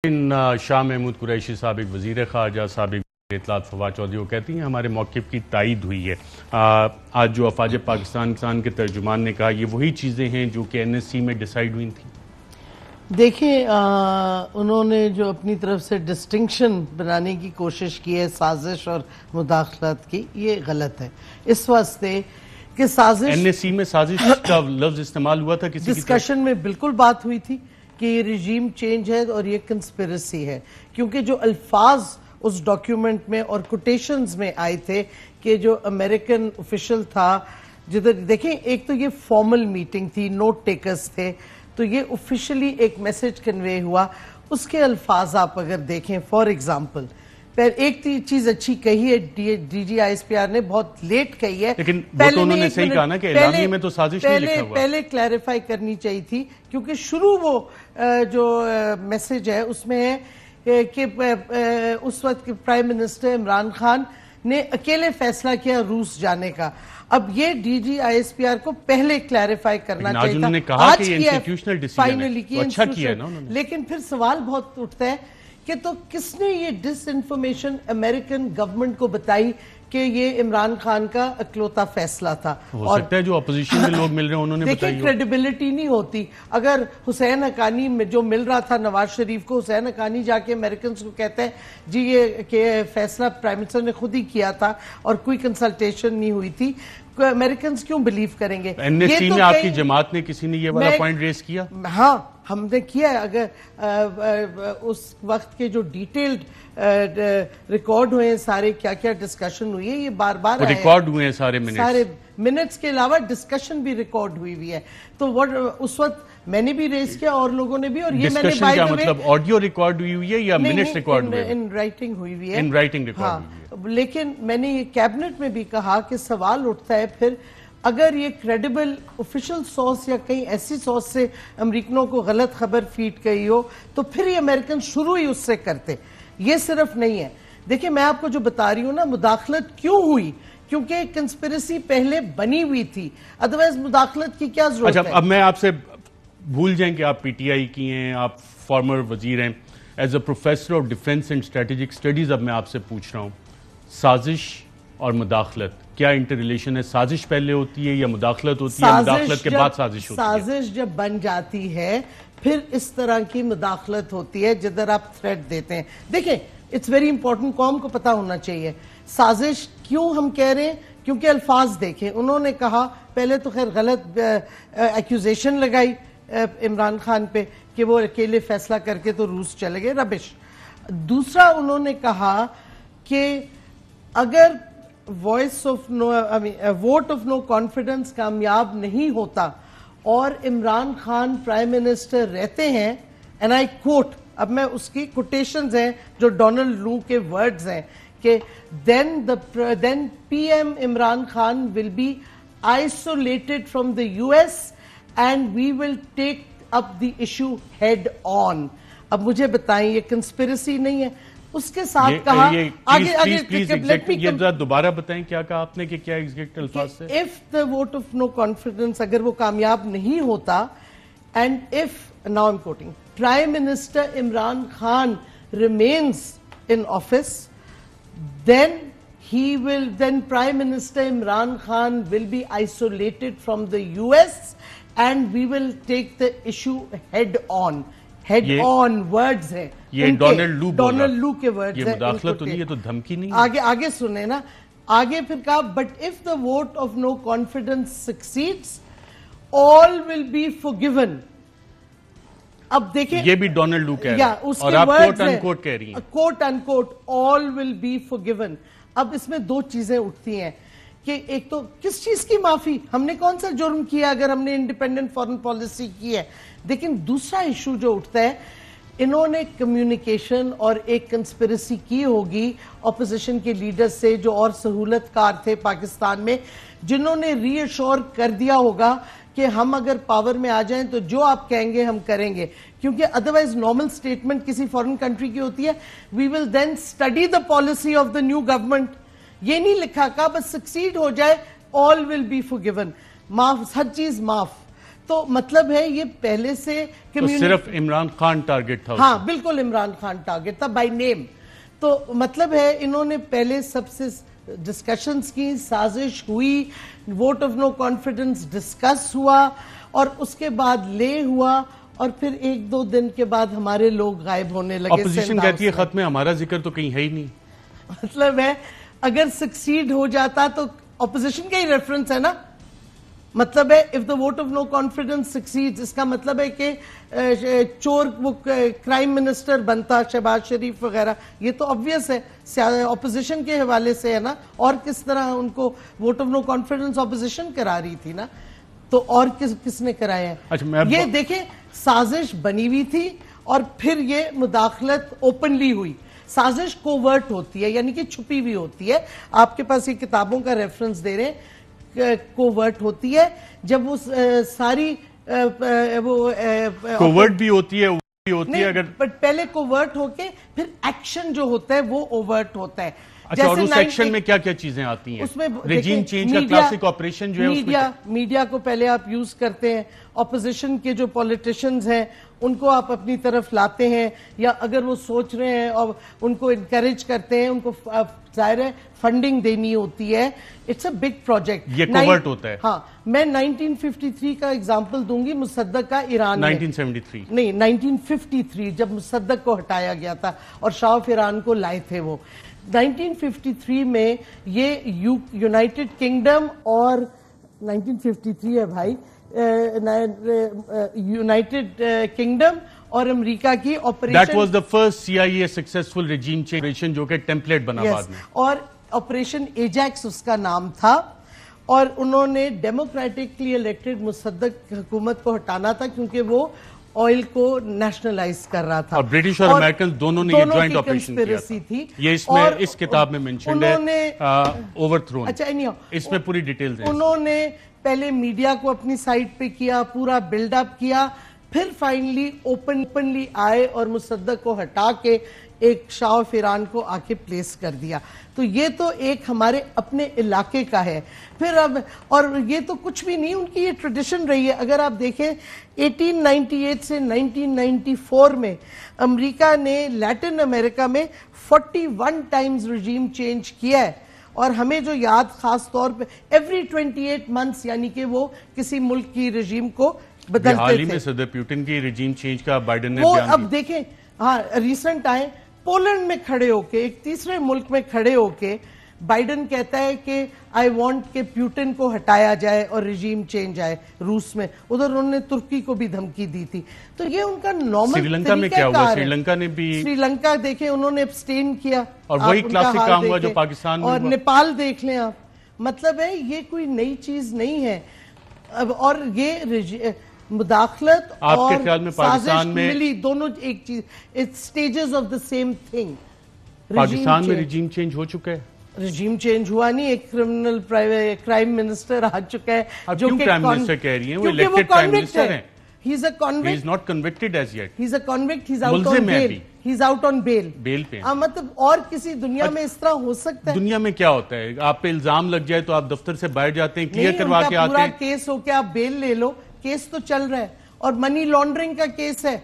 شاہ محمود قریشی سابق وزیر خارجہ سابق اطلاعات فواد چودھری وہ کہتی ہیں ہمارے موقف کی تائید ہوئی ہے۔ آج جو افواج پاکستان کے ترجمان نے کہا یہ وہی چیزیں ہیں جو کہ NSC میں ڈیسائیڈ ہوئی تھیں۔ دیکھیں انہوں نے جو اپنی طرف سے ڈسٹنکشن بنانے کی کوشش کی ہے سازش اور مداخلت کی، یہ غلط ہے اس واسطے کہ سازش NSC میں سازش کا لفظ استعمال ہوا تھا کسی ڈسکشن میں بالکل بات ہوئی تھی کہ یہ رجیم چینج ہے اور یہ کنسپیرسی ہے، کیونکہ جو الفاظ اس ڈاکیومنٹ میں اور کوٹیشنز میں آئے تھے کہ جو امریکن آفیشل تھا، جدھر دیکھیں ایک تو یہ فارمل میٹنگ تھی، نوٹ ٹیکرز تھے، تو یہ آفیشلی ایک میسج کنوے ہوا۔ اس کے الفاظ آپ اگر دیکھیں فار ایگزامپل، ایک چیز اچھی کہی ہے D G I S P R نے، بہت لیٹ کہی ہے، لیکن وہ تو انہوں نے صحیح کہا نا کہ اعلامیے میں تو سازش نہیں لکھا ہوا۔ پہلے کلیریفائی کرنی چاہیے تھی، کیونکہ شروع وہ جو میسج ہے اس میں ہے کہ اس وقت پرائم منسٹر عمران خان نے اکیلے فیصلہ کیا روس جانے کا۔ اب یہ D G I S P R کو پہلے کلیریفائی کرنا چاہیے تھا، آج کیا فائنلی اچھا کیا ہے، لیکن پھر سوال بہت اٹھتا ہے کہ تو کس نے یہ ڈس انفارمیشن امریکن گورنمنٹ کو بتائی کہ یہ عمران خان کا اکلوتا فیصلہ تھا؟ ہو سکتا ہے جو اپوزیشن میں لوگ مل رہے ہیں انہوں نے بتائی ہو۔ دیکھیں کریڈیبلٹی نہیں ہوتی، اگر حسین حقانی میں جو مل رہا تھا نواز شریف کو، حسین حقانی جا کے امریکنز کو کہتے ہیں جی یہ کہ فیصلہ پرائم منسٹر نے خود ہی کیا تھا اور کوئی کنسلٹیشن نہیں ہوئی تھی، امریکنز کیوں بلیو کریں گے؟ NSC میں آپ کی جماعت نے کسی نے یہ والا پوائنٹ ریز کیا؟ ہاں ہم نے کیا ہے، اگر اس وقت کے جو ڈیٹیلڈ ریکارڈ ہوئے ہیں سارے کیا کیا ڈسکشن ہوئی ہے، یہ بار بار ریکارڈ ہوئے ہیں سارے منٹس کے علاوہ ڈسکشن بھی ریکارڈ ہوئی ہے، تو اس وقت میں نے بھی ریز کیا اور لوگوں نے بھی، اور یہ میں نے ڈسکشن کیا مطلب آڈیو ریکارڈ ہوئی ہے یا منٹس ریکارڈ ہوئے ہیں؟ ان رائٹنگ ہوئی ہے، ان رائٹنگ ریکارڈ ہوئی ہے۔ لیکن میں نے یہ کیبنٹ میں بھی کہا کہ سوال اٹھتا ہے پھر اگر یہ کریڈیبل آفیشل سورس یا کہیں ایسی سورس سے امریکنوں کو غلط خبر فیڈ گئی ہو تو پھر یہ امریکن شروع ہی اس سے کرتے، یہ صرف نہیں ہے۔ دیکھیں میں آپ کو جو بتا رہی ہوں نا، مداخلت کیوں ہوئی؟ کیونکہ کنسپیرسی پہلے بنی ہوئی تھی، ادروائز مداخلت کی کیا ضرورت ہے؟ اچھا اب میں آپ سے بھول جائیں کہ آپ PTI کی ہیں، آپ فارمر وزیر ہیں، as a professor of defence and strategic studies اب میں آپ سے پوچھ رہا ہوں، سازش اور مداخلت کیا انٹر ریلیشن ہے؟ سازش پہلے ہوتی ہے یا مداخلت ہوتی ہے، مداخلت کے بعد سازش ہوتی ہے؟ سازش جب بن جاتی ہے پھر اس طرح کی مداخلت ہوتی ہے جدھر آپ تھریٹ دیتے ہیں۔ دیکھیں اٹس ویری امپورٹنٹ، قوم کو پتا ہونا چاہیے سازش کیوں ہم کہہ رہے ہیں، کیونکہ الفاظ دیکھیں، انہوں نے کہا پہلے تو خیر غلط ایکوزیشن لگائی عمران خان پہ کہ وہ اکیلے فیصلہ کر کے تو روس چلے گئے، ربش۔ دوسرا انہوں نے کہا کہ اگر ووٹ آف نو کانفیڈنس کامیاب نہیں ہوتا اور عمران خان پرائم منسٹر رہتے ہیں، اینڈ آئی کوٹ، اب میں اس کی کوٹیشنز ہیں جو ڈونلڈ لو کے ورڈز ہیں کہ then PM Imran Khan will be isolated from the US and we will take up the issue head on۔ اب مجھے بتائیں یہ کنسپیرسی نہیں ہے؟ اس کے ساتھ کہا یہ دوبارہ بتائیں کیا کہا آپ نے کہ کیا ایگزیکٹ الفاظ سے؟ if the vote of no confidence اگر وہ کامیاب نہیں ہوتا and if, now I'm quoting, Prime Minister Imran Khan remains in office, then Prime Minister Imran Khan will be isolated from the US and we will take the issue head on۔ Head on words ہیں یہ Donald لو کے words ہیں، یہ مداخلت ہوتی ہے تو دھمکی نہیں ہے۔ آگے سنیں نا، آگے پھر کہا but if the vote of no confidence succeeds all will be forgiven. اب دیکھیں یہ بھی ڈونلڈ لو کہہ رہے ہیں اور آپ کوٹ ان کوٹ کہہ رہی ہیں، کوٹ ان کوٹ آل ول بی فورگیون۔ اب اس میں دو چیزیں اٹھتی ہیں کہ ایک تو کس چیز کی معافی، ہم نے کون سا جرم کیا اگر ہم نے انڈیپینڈنٹ فارن پالیسی کی ہے؟ لیکن دوسرا ایشو جو اٹھتا ہے، انہوں نے کمیونیکیشن اور ایک کنسپیرسی کی ہوگی اپوزیشن کے لیڈر سے جو اور سہولت کار تھے پاکستان میں، جنہوں نے ری ایشور کر دیا ہوگا کہ ہم اگر پاور میں آ جائیں تو جو آپ کہیں گے ہم کریں گے، کیونکہ ادروائز نارمل سٹیٹمنٹ کسی فارن کنٹری کی ہوتی ہے we will then study the policy of the new government, یہ نہیں لکھا کہ بس سکسیڈ ہو جائے آل ول بی فورگیون، معاف، ہر چیز معاف۔ تو مطلب ہے یہ پہلے سے تو صرف عمران خان ٹارگٹ تھا؟ ہاں بالکل عمران خان ٹارگٹ تھا بائی نیم. تو مطلب ہے انہوں نے پہلے سب سے ڈسکشنز کی, سازش ہوئی, vote of no confidence discuss ہوا, اور اس کے بعد لے ہوا, اور پھر 1-2 دن کے بعد ہمارے لوگ غائب ہونے لگے. اپوزیشن کہتی ہے خط میں ہمارا ذکر تو کہیں ہے ہی نہیں. مطلب ہے اگر سکسیڈ ہو جاتا تو اپوزیشن کا ہی ریفرنس ہے نا. مطلب ہے if the vote of no confidence succeeds, اس کا مطلب ہے کہ چور وہ کرائم منسٹر بنتا شہباز شریف وغیرہ. یہ تو obvious ہے اپوزیشن کے حوالے سے ہے نا, اور کس طرح ان کو vote of no confidence opposition کرا رہی تھی نا, تو اور کس نے کرایا ہے. یہ دیکھیں سازش بنی ہوئی تھی اور پھر یہ مداخلت اوپنلی ہوئی. سازش کوورٹ ہوتی ہے یعنی کہ چھپی ہوئی ہوتی ہے. آپ کے پاس یہ کتابوں کا ریفرنس دے رہے ہیں. کوورٹ ہوتی ہے جب وہ ساری کوورٹ بھی ہوتی ہے اگر پہلے کوورٹ ہو کے پھر ایکشن جو ہوتا ہے وہ اوورٹ ہوتا ہے. اچھا, اور اس ایکشن میں کیا کیا چیزیں آتی ہیں؟ اس میں ریجیم چینج کا کلاسک آپریشن جو ہے میڈیا کو پہلے آپ یوز کرتے ہیں. اپوزیشن کے جو پولیٹیشنز ہیں ان کو آپ اپنی طرف لاتے ہیں, یا اگر وہ سوچ رہے ہیں اور ان کو انکریج کرتے ہیں, ان کو ظاہر ہے فنڈنگ دینی ہوتی ہے. It's a big project. یہ کوورٹ ہوتا ہے. ہاں, میں 1953 کا ایگزامپل دوں گی. مصدق کا ایران 1973 نہیں 1953 جب مصدق کو ہٹایا گیا تھا اور شاہ آف ایران کو لائے تھے وہ. 1953 میں یہ یونائٹڈ کنگڈم اور 1953 ہے بھائی, یونائٹڈ کنگڈم اور امریکہ کی operation. That was the first CIA successful regime change operation جو کہ ٹیمپلیٹ بنا بعد میں. اور آپریشن ایجیکس اس کا نام تھا, اور انہوں نے ڈیموکریٹکلی الیکٹڈ مصدق حکومت کو ہٹانا تھا کیونکہ وہ آئل کو نیشنلائز کر رہا تھا. اور برٹش اور امریکن دونوں نے یہ جوائنٹ آپریشن کیا تھا. یہ اس میں اس کتاب میں منشنڈ ہے, اوور تھرون. اچھا اس میں پوری ڈیٹیلز ہیں. انہوں نے پہلے میڈیا کو اپنی سائٹ پہ کیا, پورا بلڈ اپ کیا, پھر فائنلی اوپنلی آئے اور مصدق کو ہٹا کے ایک شاہ آف ایران کو آ کے پلیس کر دیا. تو یہ تو ایک ہمارے اپنے علاقے کا ہے. پھر اب اور یہ تو کچھ بھی نہیں, ان کی یہ ٹریڈیشن رہی ہے. اگر آپ دیکھیں 1898 سے 1994 میں امریکہ نے لیٹن امریکہ میں 41 ٹائمز رجیم چینج کیا ہے, اور ہمیں جو یاد خاص طور پہ ایوری 28 منتھس یعنی کہ وہ کسی ملک کی رجیم کو بدلتے تھے. حال ہی میں صدر پیوٹن کی رجیم چینج کا بائیڈن نے وہ بیان اب دیکھیں, ہاں ریسنٹ آئے پولینڈ میں کھڑے ہو کے, ایک تیسرے ملک میں کھڑے ہو کے بائیڈن کہتا ہے کہ آئی وانٹ کہ پیوٹن کو ہٹایا جائے اور رجیم چینج آئے. روس میں ادھر انہوں نے ترکی کو بھی دھمکی دی تھی. تو یہ ان کا نارمل. سری لنکا میں کیا ہوا؟ سری لنکا نے بھی, سری لنکا دیکھیں انہوں نے ابسٹین کیا, اور وہی کلاسک کام ہوا جو پاکستان میں. اور نیپال دیکھ لیں آپ. مطلب ہے یہ کوئی نئی چیز نہیں ہے. اور یہ مداخلت آپ کے خیال میں پاکستان میں ملی دونوں ایک چیز, it's stages of the same thing. Pakistan میں رجیم چینج ہو چکا ہے؟ رجیم چینج ہوا نہیں, ایک کرمنل کرائم منسٹر آ چکا ہے. جو کہ کرائم منسٹر کہہ رہی ہیں, وہ الیکٹڈ کرائم منسٹر ہیں. He is a convict. He is not convicted as yet. He is a convict. He's out on bail. He's out on bail. بیل پہ. مطلب اور کسی دنیا میں اس طرح ہو سکتا ہے؟ دنیا میں کیا ہوتا ہے, آپ پہ الزام لگ جائے تو آپ دفتر سے باہر جاتے ہیں, کلیئر کروا کے آتے ہیں. پورا کیس ہو کے آپ بیل لے لو, کیس تو چل رہا ہے, اور منی لانڈرنگ کا کیس ہے.